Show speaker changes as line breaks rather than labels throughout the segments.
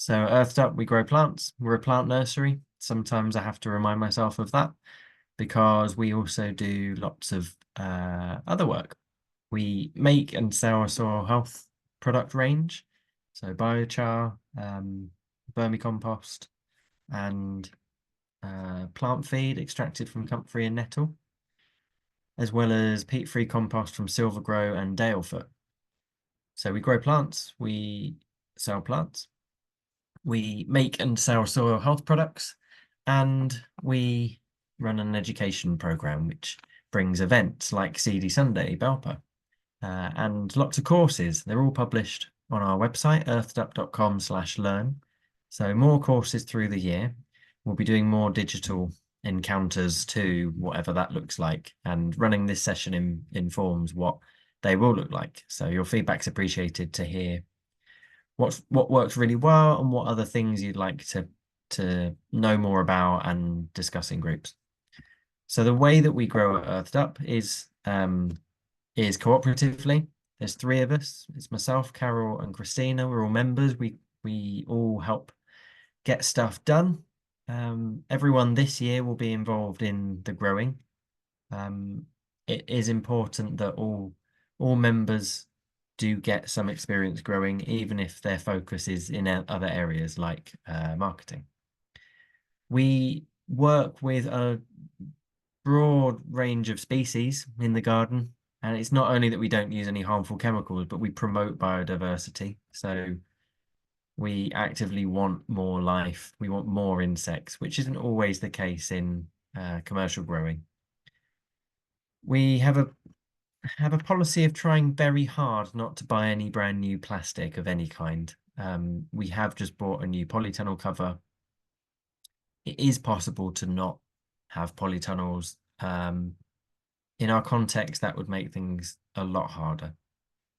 So Earthed Up, we grow plants. We're a plant nursery. Sometimes I have to remind myself of that because we also do lots of other work. We make and sell a soil health product range. So biochar, vermicompost, and plant feed extracted from comfrey and nettle, as well as peat-free compost from Silvergrow and Dalefoot. So we grow plants, we sell plants, we make and sell soil health products, and we run an education program which brings events like CD Sunday, Belper, and lots of courses. They're all published on our website, earthedup.com/learn. So more courses through the year. We'll be doing more digital encounters too, whatever that looks like, and running this session informs what they will look like. So your feedback's appreciated to hear what works really well and what other things you'd like to know more about and discuss in groups. So the way that we grow at Earthed Up is cooperatively. There's three of us. It's myself, Carol, and Christina. We're all members. We all help get stuff done. Everyone this year will be involved in the growing. It is important that all members do get some experience growing, even if their focus is in other areas like marketing. We work with a broad range of species in the garden, and it's not only that we don't use any harmful chemicals, but we promote biodiversity. So we actively want more life. We want more insects, which isn't always the case in commercial growing. We have a policy of trying very hard not to buy any brand new plastic of any kind. We have just bought a new polytunnel cover. It is possible to not have polytunnels. In our context, that would make things a lot harder.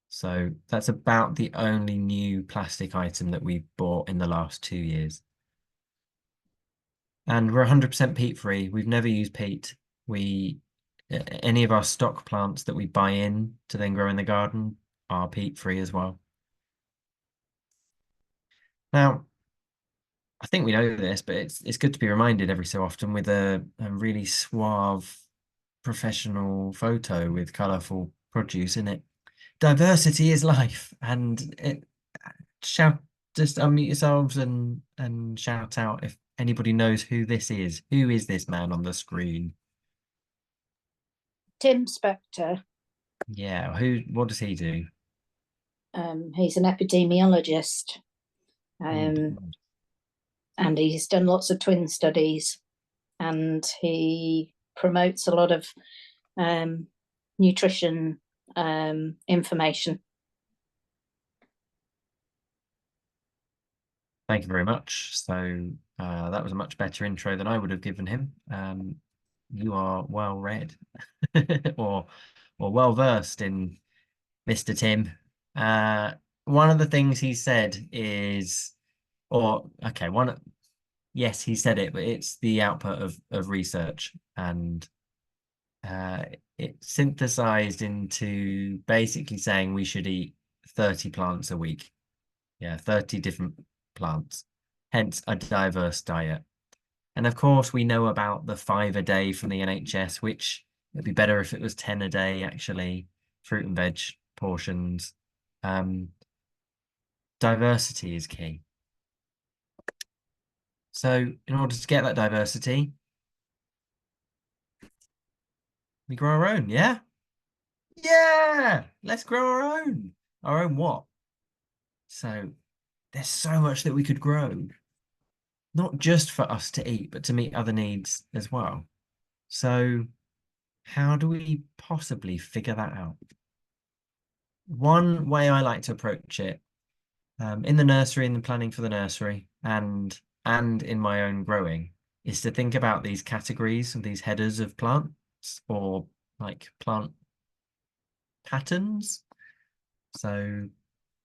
So that's about the only new plastic item that we've bought in the last 2 years. And we're 100% peat free. We've never used peat. Any of our stock plants that we buy in to then grow in the garden are peat free as well. Now, I think we know this, but it's good to be reminded every so often with a really suave professional photo with colourful produce in it. Diversity is life, and just unmute yourselves and shout out if anybody knows who this is. Who is this man on the screen?
Tim Spector.
Yeah, what does he do?
He's an epidemiologist, and he's done lots of twin studies, and he promotes a lot of nutrition information.
Thank you very much. So that was a much better intro than I would have given him. You are well read or well versed in Mr. Tim. One of the things he said is, yes, he said it, but it's the output of research, and it synthesized into basically saying we should eat 30 plants a week. Yeah, 30 different plants, hence a diverse diet. And of course, we know about the 5 a day from the NHS, which it'd be better if it was 10 a day, actually, fruit and veg portions. Diversity is key. So in order to get that diversity, we grow our own, yeah? Yeah, let's grow our own. Our own what? So there's so much that we could grow, not just for us to eat, but to meet other needs as well. So how do we possibly figure that out? One way I like to approach it, in the nursery, in the planning for the nursery, and in my own growing, is to think about these categories and these headers of plants, or like plant patterns. So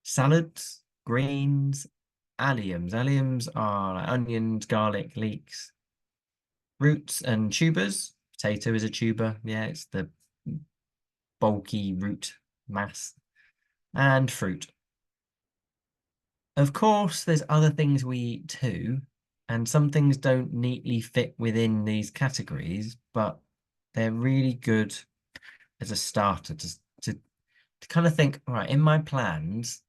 salads, greens, alliums. Alliums are like onions, garlic, leeks. Roots and tubers. Potato is a tuber. Yeah, it's the bulky root mass. And fruit. Of course, there's other things we eat too, and some things don't neatly fit within these categories, but they're really good as a starter to kind of think, all right, in my plans,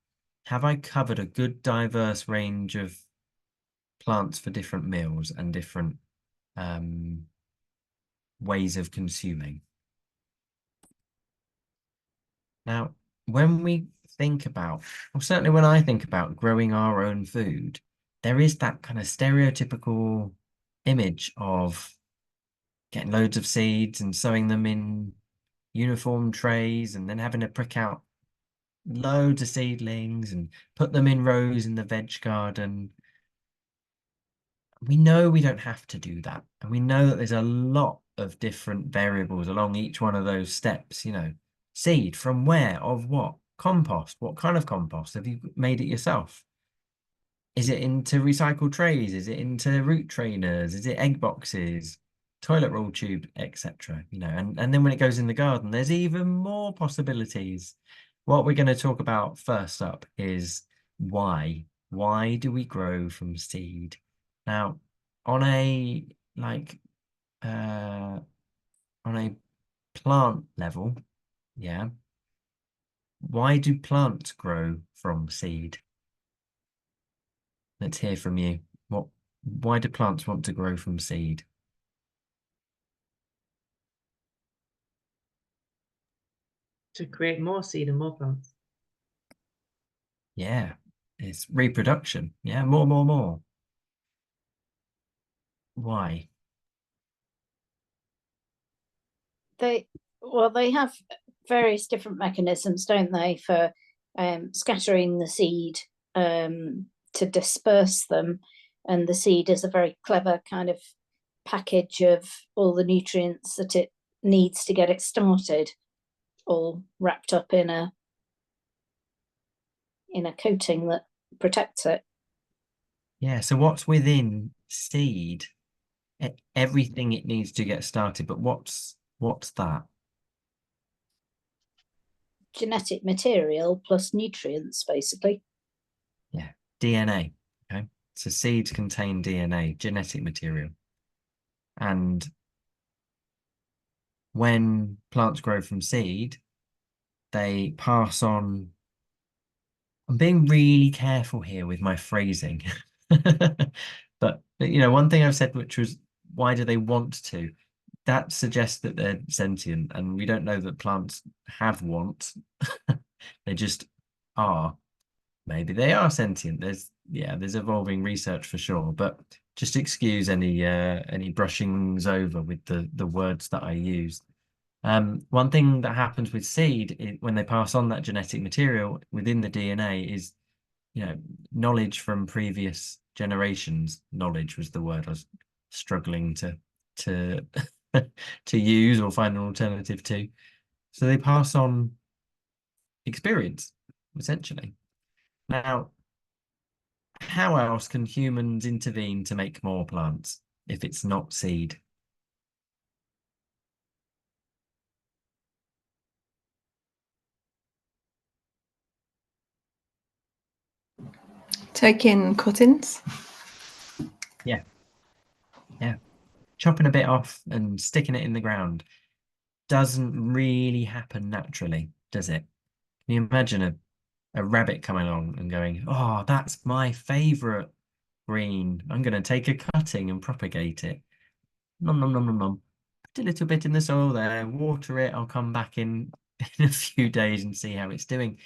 have I covered a good diverse range of plants for different meals and different um, ways of consuming? Now, when we think about, well, certainly when I think about growing our own food, there is that kind of stereotypical image of getting loads of seeds and sowing them in uniform trays and then having to prick out loads of seedlings and put them in rows in the veg garden. We know we don't have to do that. And we know that there's a lot of different variables along each one of those steps, seed from where, of what, compost, what kind of compost? Have you made it yourself? Is it into recycled trays? Is it into root trainers? Is it egg boxes, toilet roll tube, etc.? And then when it goes in the garden, there's even more possibilities. What we're going to talk about first up is why. Why do we grow from seed? Now, on a like on a plant level, yeah, why do plants grow from seed? Let's hear from you. Why do plants want to grow from seed?
To create more seed and more plants.
Yeah, it's reproduction. Yeah, more, more, more. Why?
They have various different mechanisms, don't they, for scattering the seed to disperse them. And the seed is a very clever kind of package of all the nutrients that it needs to get it started, all wrapped up in a coating that protects it.
Yeah, so what's within seed? Everything it needs to get started, but what's that?
Genetic material plus nutrients, basically.
Yeah, DNA. Okay. So seeds contain DNA, genetic material. And when plants grow from seed, they pass on. I'm being really careful here with my phrasing. But one thing I've said, which was, why do they want to? That suggests that they're sentient, and we don't know that plants have wants. They just are. Maybe they are sentient. There's evolving research for sure, but just excuse any brushings over with the words that I use. One thing that happens with seed when they pass on that genetic material within the DNA is, knowledge from previous generations. Knowledge was the word I was struggling to to use or find an alternative to. So they pass on experience, essentially. Now, how else can humans intervene to make more plants if it's not seed?
Taking cuttings.
Yeah. Yeah. Chopping a bit off and sticking it in the ground doesn't really happen naturally, does it? Can you imagine a rabbit coming along and going, oh, that's my favorite green. I'm going to take a cutting and propagate it. Nom, nom, nom, nom, nom. Put a little bit in the soil there, water it. I'll come back in a few days and see how it's doing.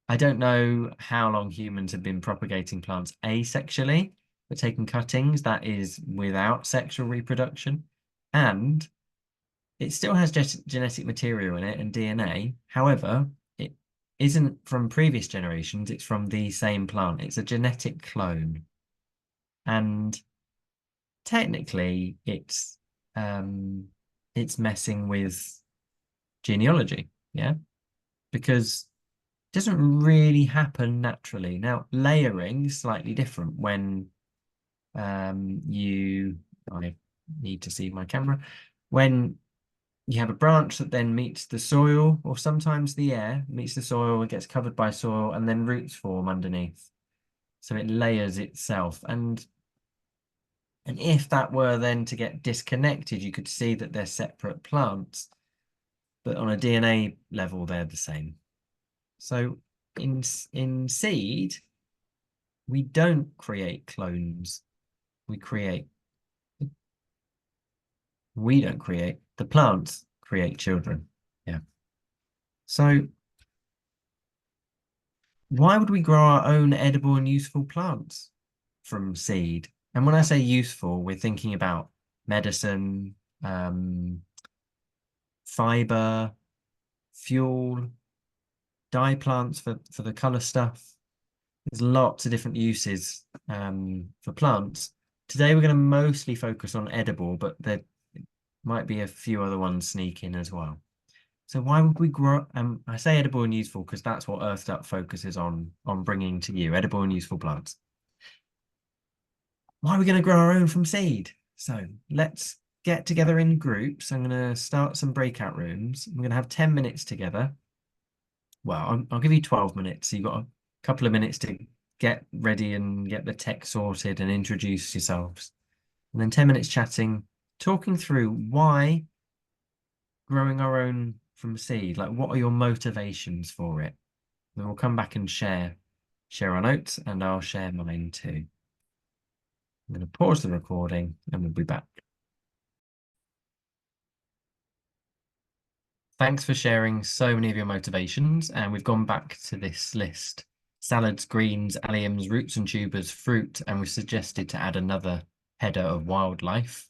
I don't know how long humans have been propagating plants asexually, but taking cuttings, that is without sexual reproduction. And it still has genetic material in it and DNA. However, it isn't from previous generations, it's from the same plant. It's a genetic clone. And technically it's messing with genealogy, yeah? Because it doesn't really happen naturally. Now, layering is slightly different when I need to see my camera. When You have a branch that then meets the soil, or sometimes the air meets the soil and gets covered by soil, and then roots form underneath. So it layers itself. And if that were then to get disconnected, you could see that they're separate plants, but on a DNA level, they're the same. So in seed, we don't create clones. We don't create, the plants create children. Yeah. So why would we grow our own edible and useful plants from seed? And when I say useful, we're thinking about medicine, fiber, fuel, dye plants for the color stuff. There's lots of different uses for plants. Today we're going to mostly focus on edible, but there might be a few other ones sneak in as well. So why would we grow? I say edible and useful because that's what Earthed Up focuses on bringing to you, edible and useful plants. Why are we going to grow our own from seed? So let's get together in groups. I'm going to start some breakout rooms. I'm going to have 10 minutes together. Well, I'll give you 12 minutes. So you've got a couple of minutes to get ready and get the tech sorted and introduce yourselves. And then 10 minutes chatting, talking through why growing our own from seed, like what are your motivations for it? Then we'll come back and share our notes, and I'll share mine too. I'm going to pause the recording and we'll be back. Thanks for sharing so many of your motivations, and we've gone back to this list. Salads, greens, alliums, roots and tubers, fruit, and we've suggested to add another header of wildlife.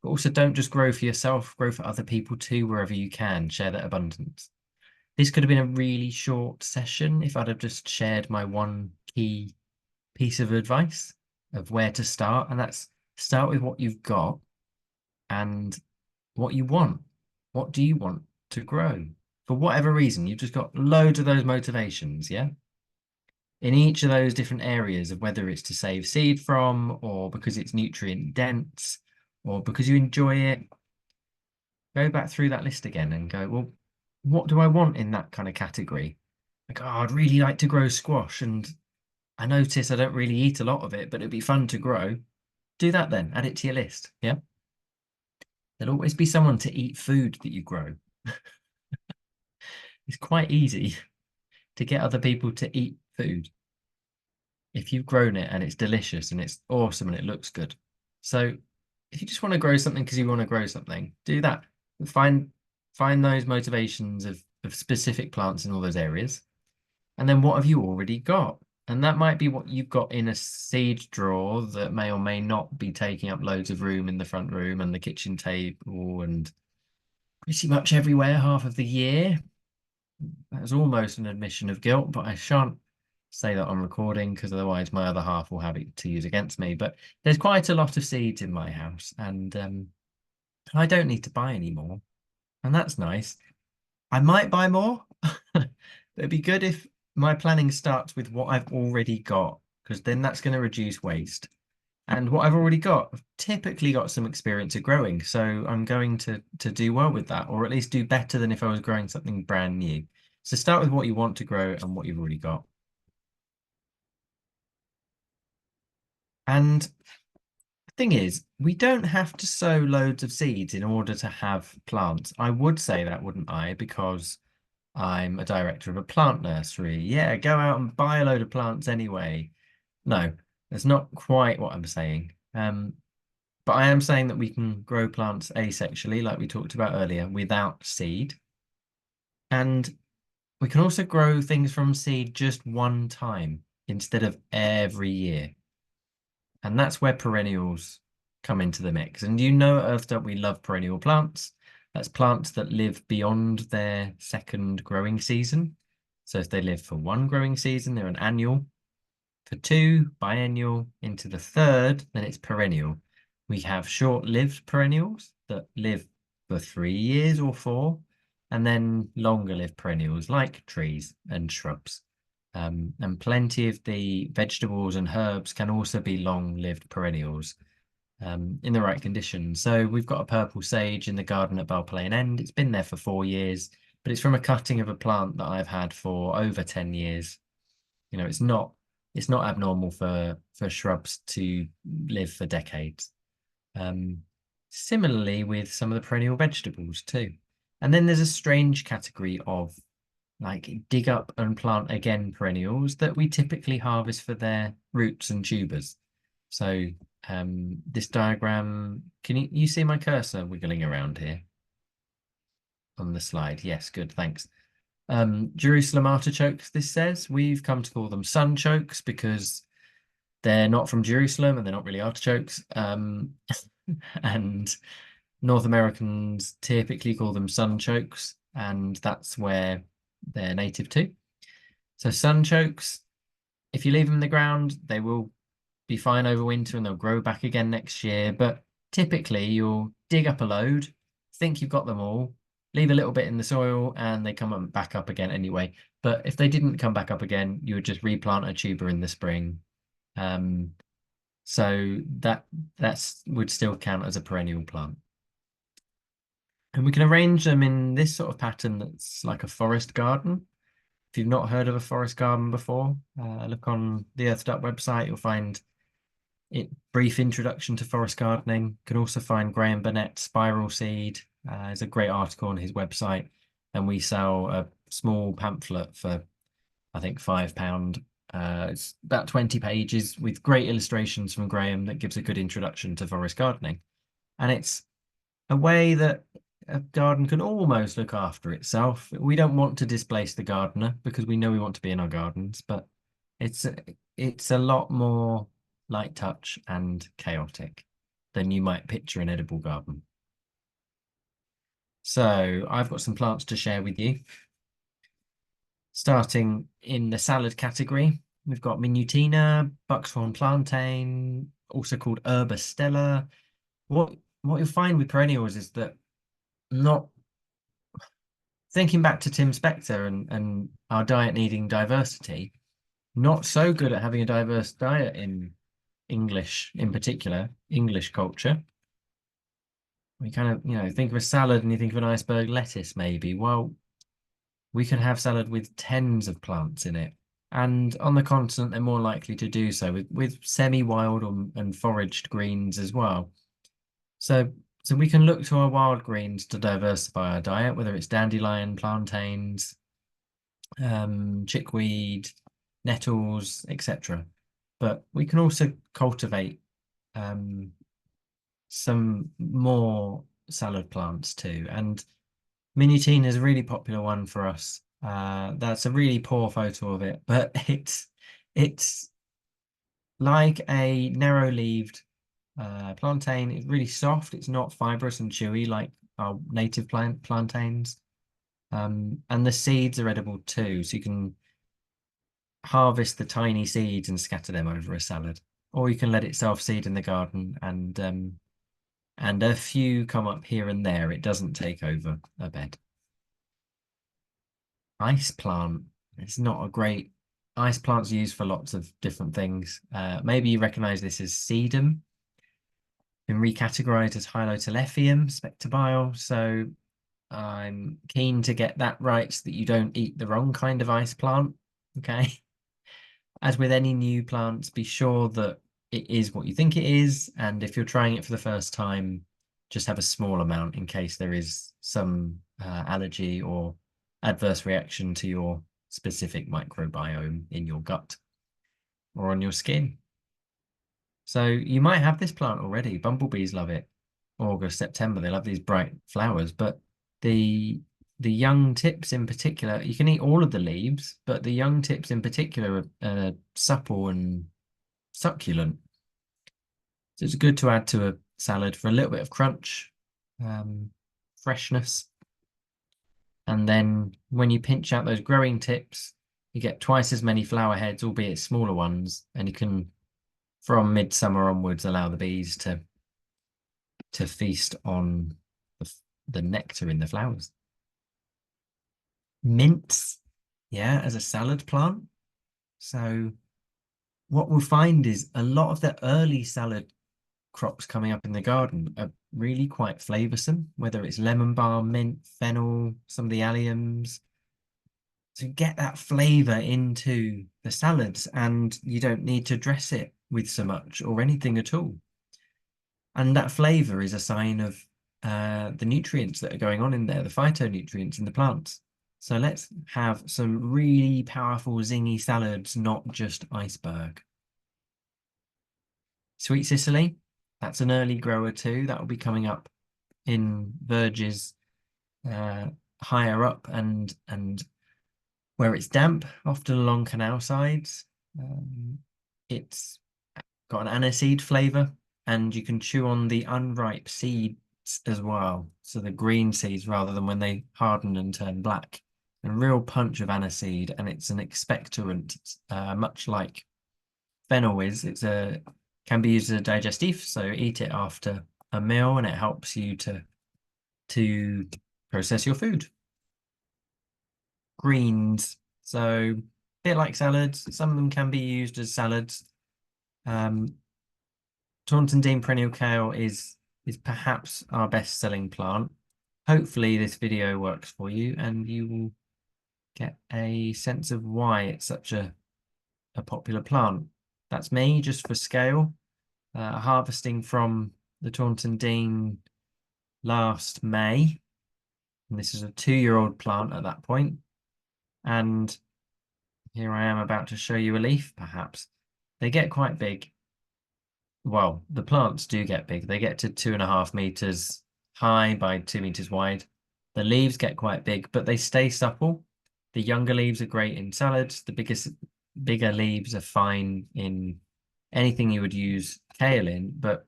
But also don't just grow for yourself, grow for other people too, wherever you can, share that abundance. This could have been a really short session if I'd have just shared my one key piece of advice of where to start, and that's start with what you've got and what you want. What do you want to grow? For whatever reason, you've just got loads of those motivations, yeah? In each of those different areas of whether it's to save seed from, or because it's nutrient dense, or because you enjoy it, go back through that list again and go, well, what do I want in that kind of category? Like, oh, I'd really like to grow squash, and I notice I don't really eat a lot of it, but it'd be fun to grow. Do that then, add it to your list, yeah? There'll always be someone to eat food that you grow. It's quite easy to get other people to eat food if you've grown it and it's delicious and it's awesome and it looks good. So if you just want to grow something because you want to grow something, do that. Find those motivations of specific plants in all those areas. And then what have you already got? And that might be what you've got in a seed drawer that may or may not be taking up loads of room in the front room and the kitchen table and pretty much everywhere half of the year. That's almost an admission of guilt, but I shan't say that on recording because otherwise my other half will have it to use against me. But there's quite a lot of seeds in my house, and I don't need to buy any more. And that's nice. I might buy more. It'd be good if my planning starts with what I've already got, because then that's going to reduce waste. And what I've already got, I've typically got some experience of growing, so I'm going to do well with that, or at least do better than if I was growing something brand new. So start with what you want to grow and what you've already got. And the thing is, we don't have to sow loads of seeds in order to have plants. I would say that, wouldn't I? Because I'm a director of a plant nursery. Yeah, go out and buy a load of plants anyway. No, that's not quite what I'm saying. But I am saying that we can grow plants asexually, like we talked about earlier, without seed. And we can also grow things from seed just one time instead of every year. And that's where perennials come into the mix. And you know at Earthed Up we love perennial plants. That's plants that live beyond their second growing season. So if they live for one growing season, they're an annual. For two, biennial. Into the third, then it's perennial. We have short-lived perennials that live for 3 years or 4, and then longer-lived perennials like trees and shrubs. And plenty of the vegetables and herbs can also be long-lived perennials. in the right conditions. So we've got a purple sage in the garden at Balplane End. It's been there for 4 years, but it's from a cutting of a plant that I've had for over 10 years. You know, it's not abnormal for shrubs to live for decades. Similarly with some of the perennial vegetables too. And then there's a strange category of like dig up and plant again perennials that we typically harvest for their roots and tubers. So this diagram, can you see my cursor wiggling around here on the slide? Yes, good, thanks. Jerusalem artichokes, this says. We've come to call them sunchokes because they're not from Jerusalem and they're not really artichokes. And North Americans typically call them sunchokes, and that's where they're native to. So sunchokes, if you leave them in the ground, they will be fine over winter and they'll grow back again next year. But typically you'll dig up a load, think you've got them all, leave a little bit in the soil and they come back up again anyway. But if they didn't come back up again, you would just replant a tuber in the spring. So that would still count as a perennial plant. And we can arrange them in this sort of pattern that's like a forest garden. If you've not heard of a forest garden before, look on the Earth Duck website, you'll find it brief introduction to forest gardening. You can also find Graham Burnett's spiral seed. There's a great article on his website, and we sell a small pamphlet for I think £5. It's about 20 pages with great illustrations from Graham that gives a good introduction to forest gardening. And it's a way that a garden can almost look after itself. We don't want to displace the gardener because we know we want to be in our gardens, but it's a lot more light touch and chaotic than you might picture an edible garden. So I've got some plants to share with you. Starting in the salad category, we've got Minutina, Buckthorn plantain, also called Herba Stella. What you'll find with perennials is that not thinking back to Tim Spector and our diet needing diversity, not so good at having a diverse diet in English, in particular, English culture. We kind of, think of a salad and you think of an iceberg lettuce, maybe. Well, we could have salad with tens of plants in it. And on the continent, they're more likely to do so with semi-wild and foraged greens as well. So we can look to our wild greens to diversify our diet, whether it's dandelion, plantains, chickweed, nettles, etc. But we can also cultivate some more salad plants too. And Minutina is a really popular one for us. That's a really poor photo of it, but it's like a narrow-leaved plantain. It's really soft. It's not fibrous and chewy like our native plantains. And the seeds are edible too, so you can harvest the tiny seeds and scatter them over a salad, or you can let it self-seed in the garden and a few come up here and there. It doesn't take over a bed. Ice plant. It's not a great ice plant's used for lots of different things. Maybe you recognize this as sedum. Been recategorized as Hylotelephium spectabile. So I'm keen to get that right so that you don't eat the wrong kind of ice plant. Okay. As with any new plants, be sure that it is what you think it is. And if you're trying it for the first time, just have a small amount in case there is some allergy or adverse reaction to your specific microbiome in your gut or on your skin. So you might have this plant already. Bumblebees love it. August, September, they love these bright flowers, but the young tips in particular, you can eat all of the leaves, but the young tips in particular are supple and succulent. So it's good to add to a salad for a little bit of crunch, freshness. And then when you pinch out those growing tips, you get twice as many flower heads, albeit smaller ones, and you can, from midsummer onwards, allow the bees to feast on the nectar in the flowers. Mints, yeah, as a salad plant. So what we'll find is a lot of the early salad crops coming up in the garden are really quite flavoursome, whether it's lemon balm, mint, fennel, some of the alliums. To get that flavour into the salads, and you don't need to dress it with so much or anything at all. And that flavour is a sign of the nutrients that are going on in there, the phytonutrients in the plants. So let's have some really powerful zingy salads, not just iceberg. Sweet Sicily, that's an early grower too. That will be coming up in verges higher up and where it's damp, often along canal sides. It's got an aniseed flavour, and you can chew on the unripe seeds as well. So the green seeds rather than when they harden and turn black. A real punch of aniseed, and it's an expectorant, much like fennel is. Can be used as a digestif, so eat it after a meal, and it helps you to process your food. Greens, so a bit like salads. Some of them can be used as salads. Taunton Dean perennial kale is perhaps our best-selling plant. Hopefully this video works for you and you will get a sense of why it's such a popular plant. That's me, just for scale. Harvesting from the Taunton Dean last May. And this is a 2-year-old plant at that point. And here I am about to show you a leaf, perhaps. They get quite big. Well, the plants do get big. They get to 2.5 meters high by 2 meters wide. The leaves get quite big, but they stay supple. The younger leaves are great in salads. The bigger leaves are fine in anything you would use kale in, but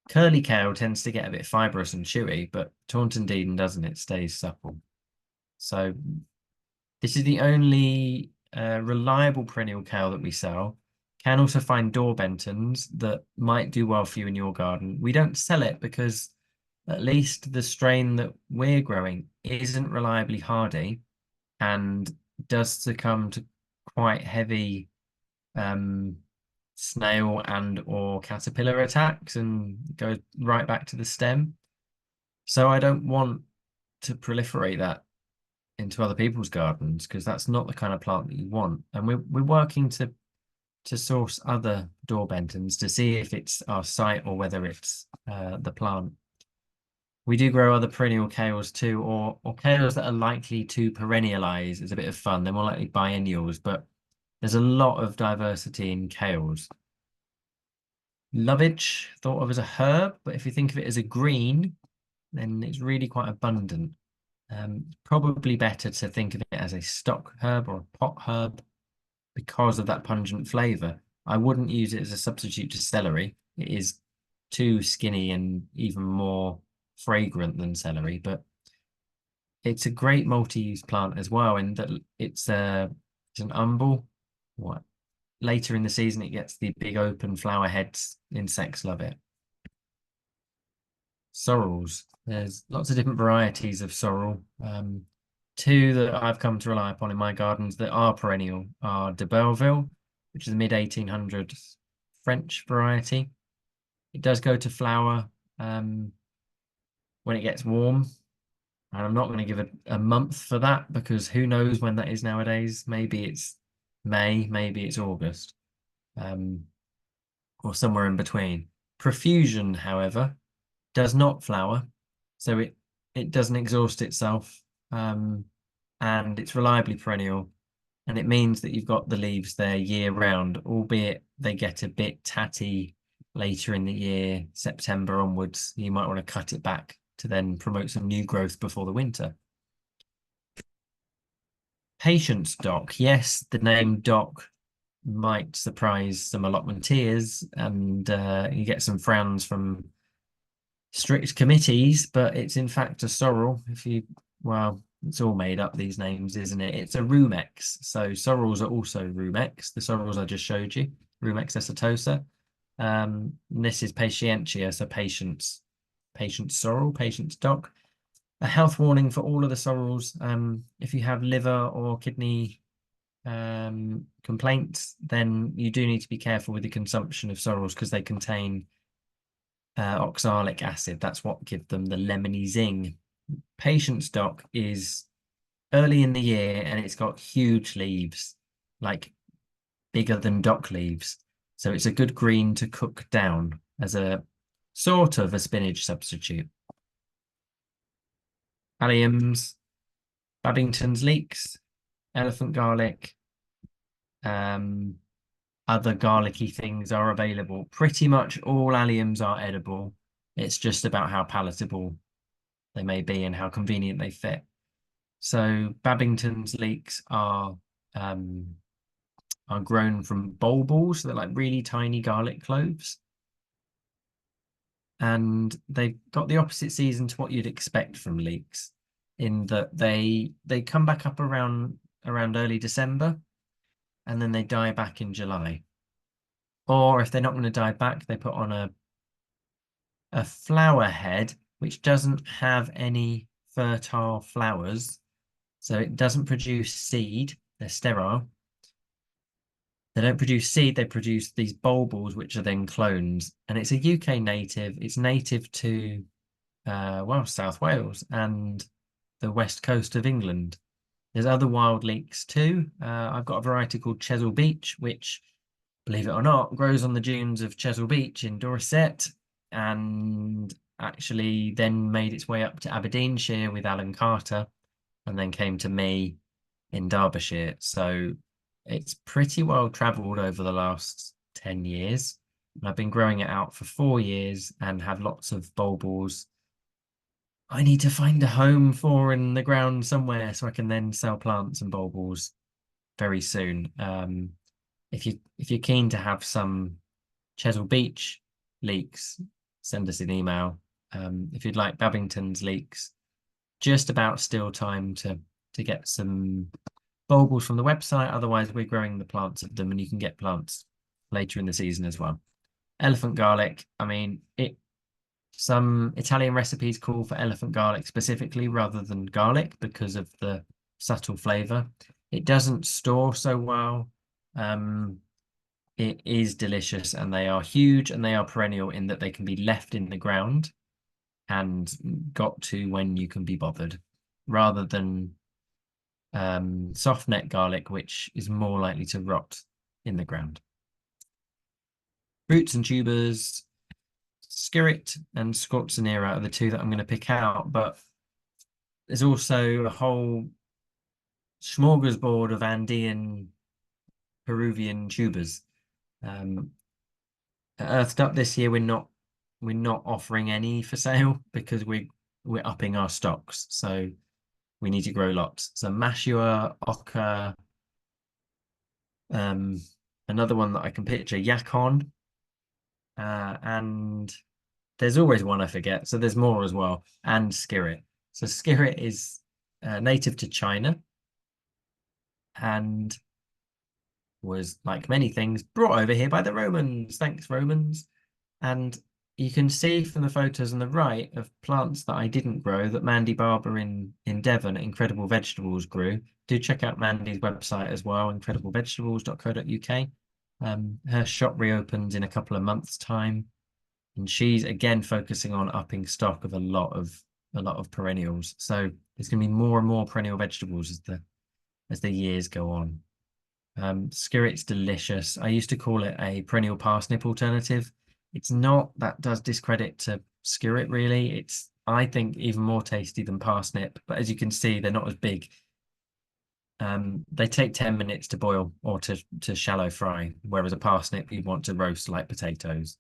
curly kale tends to get a bit fibrous and chewy, but Taunton Dean doesn't. It stays supple. So this is the only reliable perennial kale that we sell. Can also find door bentons that might do well for you in your garden. We don't sell it because at least the strain that we're growing isn't reliably hardy and does succumb to quite heavy snail and or caterpillar attacks and goes right back to the stem. So I don't want to proliferate that into other people's gardens because that's not the kind of plant that you want. And we're working to source other door bentons to see if it's our site or whether it's the plant. We do grow other perennial kales too, or kales that are likely to perennialize. It's a bit of fun. They're more likely biennials, but there's a lot of diversity in kales. Lovage, thought of as a herb, but if you think of it as a green, then it's really quite abundant. Probably better to think of it as a stock herb or a pot herb because of that pungent flavour. I wouldn't use it as a substitute to celery. It is too skinny and even more fragrant than celery, but it's a great multi-use plant as well in that it's an umbel. What later in the season it gets the big open flower heads. Insects love it. Sorrels. There's lots of different varieties of sorrel. Two that I've come to rely upon in my gardens that are perennial are de Belleville, which is a mid-1800s French variety. It does go to flower when it gets warm. And I'm not going to give it a month for that because who knows when that is nowadays. Maybe it's May, maybe it's August, or somewhere in between. Profusion, however, does not flower, so it doesn't exhaust itself, and it's reliably perennial, and it means that you've got the leaves there year round, albeit they get a bit tatty later in the year, September onwards. You might want to cut it back to then promote some new growth before the winter. Patience dock. Yes, the name dock might surprise some allotmenteers and you get some frowns from strict committees, but it's in fact a sorrel. Well, it's all made up, these names, isn't it? It's a rumex. So sorrels are also rumex. The sorrels I just showed you, rumex acetosa. This is patientia, so patience sorrel, patience dock. A health warning for all of the sorrels. If you have liver or kidney complaints, then you do need to be careful with the consumption of sorrels because they contain oxalic acid. That's what gives them the lemony zing. Patient stock is early in the year and it's got huge leaves, like bigger than dock leaves. So it's a good green to cook down as a sort of a spinach substitute. Alliums, Babington's leeks, elephant garlic, other garlicky things are available. Pretty much all alliums are edible. It's just about how palatable they may be and how convenient they fit. So Babington's leeks are grown from bulbils. They're like really tiny garlic cloves. And they've got the opposite season to what you'd expect from leeks, in that they come back up around early December, and then they die back in July. Or if they're not going to die back, they put on a flower head which doesn't have any fertile flowers, so it doesn't produce seed. They're sterile. They don't produce seed, they produce these bulbils, which are then clones. And it's a UK native. It's native to, well, South Wales and the west coast of England. There's other wild leeks too. I've got a variety called Chesil Beach, which, believe it or not, grows on the dunes of Chesil Beach in Dorset, and actually then made its way up to Aberdeenshire with Alan Carter, and then came to me in Derbyshire. So it's pretty well travelled over the last 10 years. And I've been growing it out for 4 years and have lots of bulbils I need to find a home for in the ground somewhere so I can then sell plants and bulbils very soon. If you're keen to have some Chesil Beach leeks, send us an email. If you'd like Babington's leeks, just about still time to get some bulbils from the website. Otherwise, we're growing the plants of them, and you can get plants later in the season as well. Elephant garlic, I mean, some Italian recipes call for elephant garlic specifically rather than garlic because of the subtle flavor. It doesn't store so well. It is delicious, and they are huge, and they are perennial in that they can be left in the ground and got to when you can be bothered, rather than soft neck garlic, which is more likely to rot in the ground. Roots and tubers, skirret and scorzonera are the two that I'm going to pick out, but there's also a whole smorgasbord of Andean Peruvian tubers. Earthed Up this year, we're not offering any for sale because we're upping our stocks, so we need to grow lots. So Mashua, Oca, another one that I can picture, Yacon, and there's always one I forget, so there's more as well, and skirret. So skirret is native to China and was, like many things, brought over here by the Romans. Thanks, Romans. And you can see from the photos on the right of plants that I didn't grow that Mandy Barber in Devon at Incredible Vegetables grew. Do check out Mandy's website as well, incrediblevegetables.co.uk. Her shop reopens in a couple of months' time, and she's again focusing on upping stock of a lot of perennials. So there's going to be more and more perennial vegetables as the years go on. Skirret's delicious. I used to call it a perennial parsnip alternative. It's not. That does discredit to skirret, really. It's, I think, even more tasty than parsnip, but as you can see, they're not as big. They take 10 minutes to boil or to shallow fry, whereas a parsnip you'd want to roast like potatoes.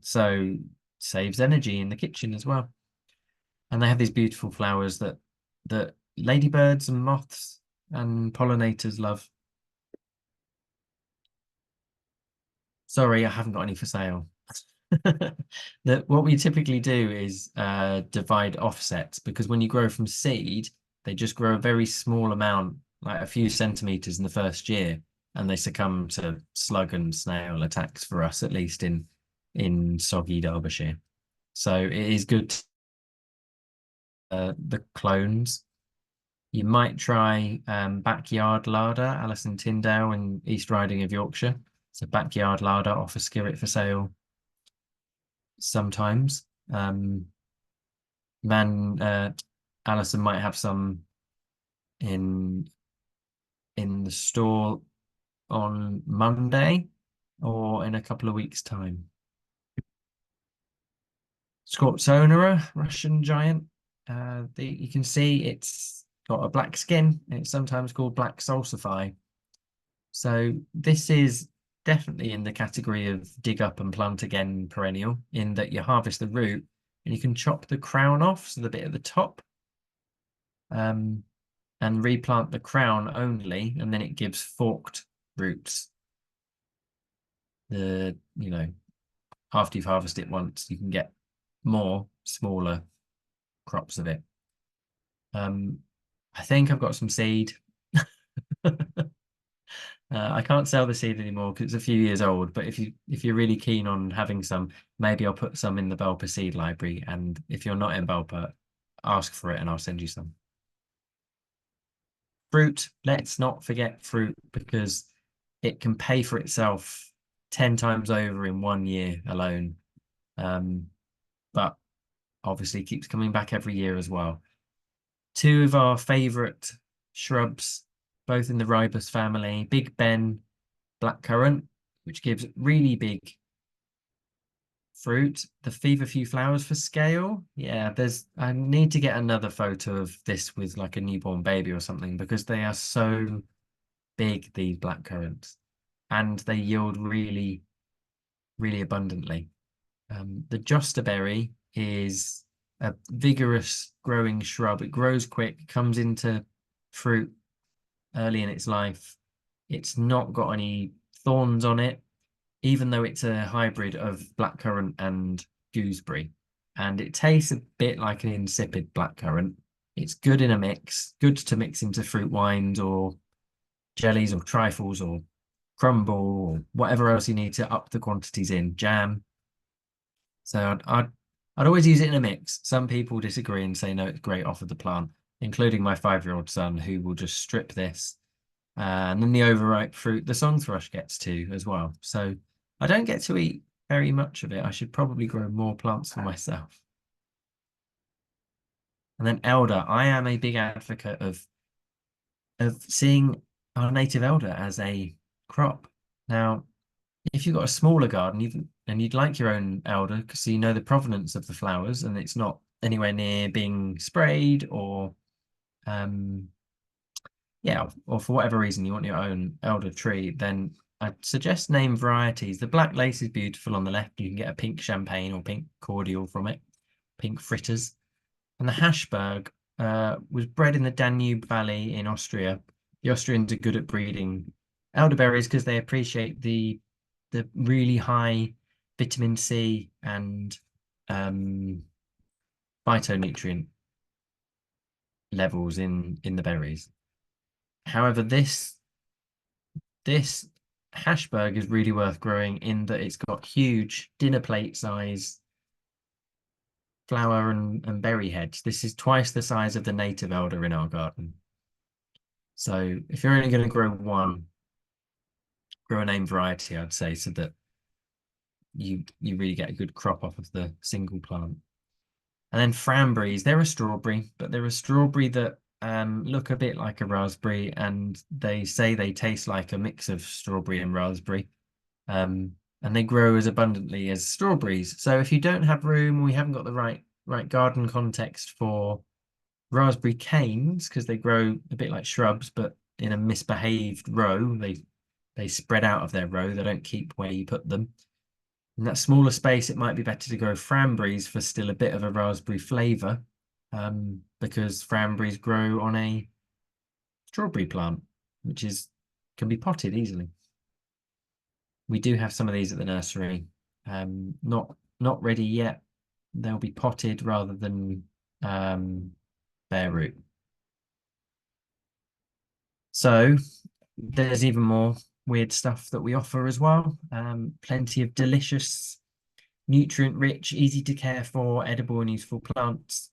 So saves energy in the kitchen as well. And they have these beautiful flowers that ladybirds and moths and pollinators love. Sorry, I haven't got any for sale. What we typically do is divide offsets, because when you grow from seed, they just grow a very small amount, like a few centimeters in the first year, and they succumb to slug and snail attacks, for us at least in soggy Derbyshire. So it is good the clones. You might try Backyard Larder, Alison Tyndale in East Riding of Yorkshire. So Backyard Larder offers skirret for sale. sometimes. Alison might have some in the store on Monday or in a couple of weeks' time. Scorpsonera, Russian giant. You can see it's got a black skin, and it's sometimes called black salsify. So this is definitely in the category of dig up and plant again perennial, in that you harvest the root and you can chop the crown off, so the bit at the top, and replant the crown only, and then it gives forked roots. After you've harvested it once, you can get more smaller crops of it. I think I've got some seed. I can't sell the seed anymore because it's a few years old, but if you're really keen on having some, maybe I'll put some in the Belper seed library, and if you're not in Belper, ask for it and I'll send you some. Fruit, let's not forget fruit, because it can pay for itself 10 times over in 1 year alone. But obviously keeps coming back every year as well. Two of our favourite shrubs, both in the ribus family: Big Ben blackcurrant, which gives really big fruit. The feverfew flowers for scale. Yeah, I need to get another photo of this with like a newborn baby or something, because they are so big, these blackcurrants, and they yield really, really abundantly. The josterberry is a vigorous growing shrub. It grows quick, comes into fruit early in its life. It's not got any thorns on it, even though it's a hybrid of blackcurrant and gooseberry. And it tastes a bit like an insipid blackcurrant. It's good in a mix, good to mix into fruit wines or jellies or trifles or crumble or whatever else you need to up the quantities in, jam. So I'd always use it in a mix. Some people disagree and say no, it's great off of the plant, including my 5-year-old son, who will just strip this. And then the overripe fruit, the song thrush gets to as well. So I don't get to eat very much of it. I should probably grow more plants for myself. And then elder, I am a big advocate of seeing our native elder as a crop. Now, if you've got a smaller garden, and you'd like your own elder because you know the provenance of the flowers and it's not anywhere near being sprayed, or or for whatever reason you want your own elder tree, then I'd suggest name varieties. The black lace is beautiful on the left. You can get a pink champagne or pink cordial from it, pink fritters. And the Hashberg was bred in the Danube Valley in Austria. The Austrians are good at breeding elderberries because they appreciate the really high vitamin C and phytonutrient levels in the berries. However, this Hashberg is really worth growing in that it's got huge dinner plate size flower and berry heads. This is twice the size of the native elder in our garden. So if you're only going to grow one, grow a name variety, I'd say, so that you really get a good crop off of the single plant. And then Framberries, they're a strawberry, but they're a strawberry that look a bit like a raspberry, and they say they taste like a mix of strawberry and raspberry. And they grow as abundantly as strawberries. So if you don't have room, or you haven't got the right garden context for raspberry canes, because they grow a bit like shrubs, but in a misbehaved row, they spread out of their row. They don't keep where you put them. In that smaller space, it might be better to grow Framberries for still a bit of a raspberry flavour, because Framberries grow on a strawberry plant, which can be potted easily. We do have some of these at the nursery, not ready yet. They'll be potted rather than bare root. So there's even more weird stuff that we offer as well. Plenty of delicious, nutrient-rich, easy to care for, edible and useful plants.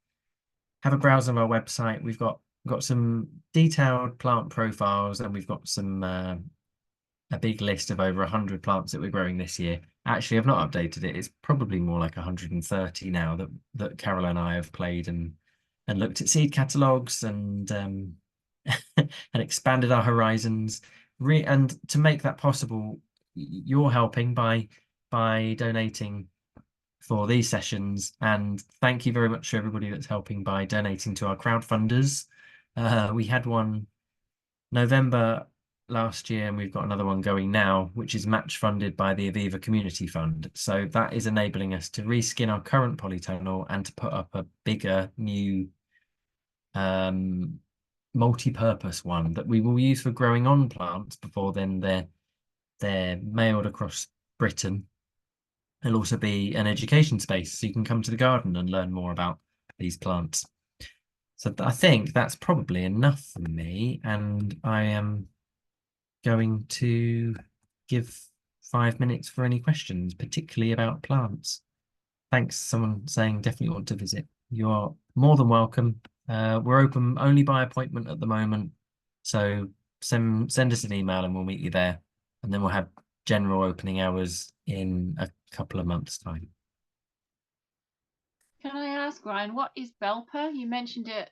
Have a browse on our website. We've got some detailed plant profiles, and we've got some a big list of over 100 plants that we're growing this year. Actually, I've not updated it. It's probably more like 130 now that Carol and I have played and looked at seed catalogs and and expanded our horizons. And to make that possible, you're helping by donating for these sessions. And thank you very much to everybody that's helping by donating to our crowdfunders. We had one November last year, and we've got another one going now, which is match funded by the Aviva Community Fund. So that is enabling us to reskin our current polytunnel and to put up a bigger new multi-purpose one that we will use for growing on plants before then they're mailed across Britain. It'll also be an education space, so you can come to the garden and learn more about these plants. So I think that's probably enough for me, and I am going to give 5 minutes for any questions, particularly about plants. Thanks, someone saying definitely want to visit. You are more than welcome. We're open only by appointment at the moment, so send us an email and we'll meet you there, and then we'll have general opening hours in a couple of months' time.
Can I ask, Ryan, what is Belper? You mentioned it